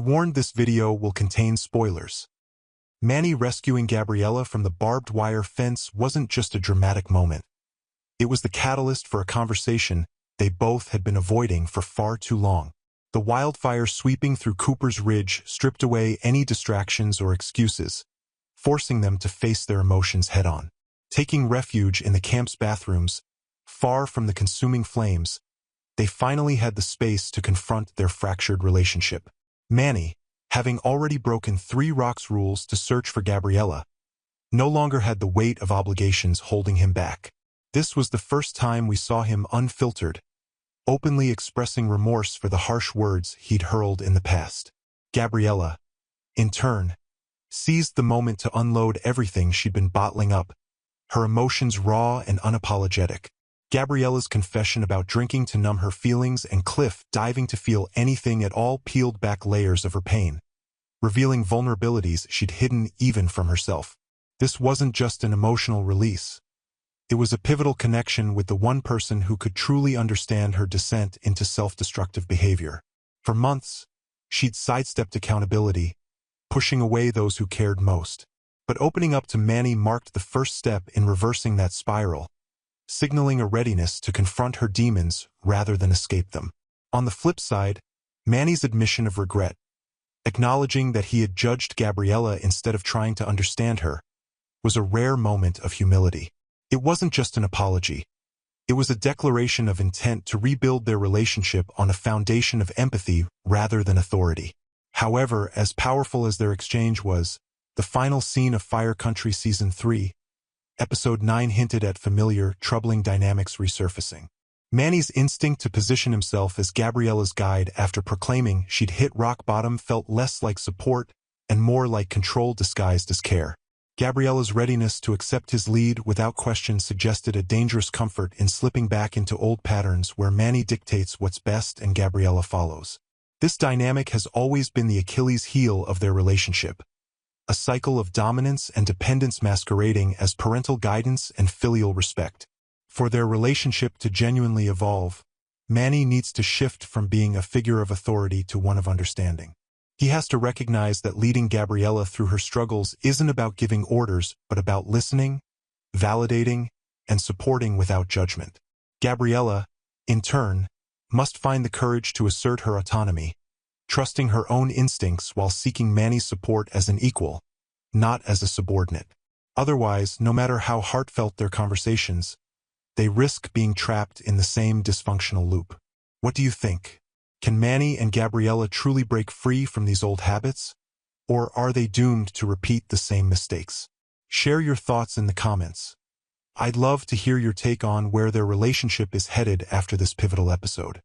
warned this video will contain spoilers. Manny rescuing Gabriela from the barbed wire fence wasn't just a dramatic moment. It was the catalyst for a conversation they both had been avoiding for far too long. The wildfire sweeping through Cooper's Ridge stripped away any distractions or excuses, forcing them to face their emotions head-on. Taking refuge in the camp's bathrooms, far from the consuming flames, they finally had the space to confront their fractured relationship. Manny, having already broken 3 rocks rules to search for Gabriela, no longer had the weight of obligations holding him back. This was the first time we saw him unfiltered, openly expressing remorse for the harsh words he'd hurled in the past. Gabriela, in turn, seized the moment to unload everything she'd been bottling up, her emotions raw and unapologetic. Gabriela's confession about drinking to numb her feelings and Cliff diving to feel anything at all peeled back layers of her pain, revealing vulnerabilities she'd hidden even from herself. This wasn't just an emotional release. It was a pivotal connection with the one person who could truly understand her descent into self-destructive behavior. For months, she'd sidestepped accountability, pushing away those who cared most. But opening up to Manny marked the first step in reversing that spiral, signaling a readiness to confront her demons rather than escape them. On the flip side, Manny's admission of regret, acknowledging that he had judged Gabriela instead of trying to understand her, was a rare moment of humility. It wasn't just an apology. It was a declaration of intent to rebuild their relationship on a foundation of empathy rather than authority. However, as powerful as their exchange was, the final scene of Fire Country Season 3, Episode 9 hinted at familiar, troubling dynamics resurfacing. Manny's instinct to position himself as Gabriela's guide after proclaiming she'd hit rock bottom felt less like support and more like control disguised as care. Gabriela's readiness to accept his lead without question suggested a dangerous comfort in slipping back into old patterns where Manny dictates what's best and Gabriela follows. This dynamic has always been the Achilles heel of their relationship, a cycle of dominance and dependence masquerading as parental guidance and filial respect. For their relationship to genuinely evolve, Manny needs to shift from being a figure of authority to one of understanding. He has to recognize that leading Gabriela through her struggles isn't about giving orders, but about listening, validating, and supporting without judgment. Gabriela, in turn, must find the courage to assert her autonomy, trusting her own instincts while seeking Manny's support as an equal, not as a subordinate. Otherwise, no matter how heartfelt their conversations, they risk being trapped in the same dysfunctional loop. What do you think? Can Manny and Gabriela truly break free from these old habits? Or are they doomed to repeat the same mistakes? Share your thoughts in the comments. I'd love to hear your take on where their relationship is headed after this pivotal episode.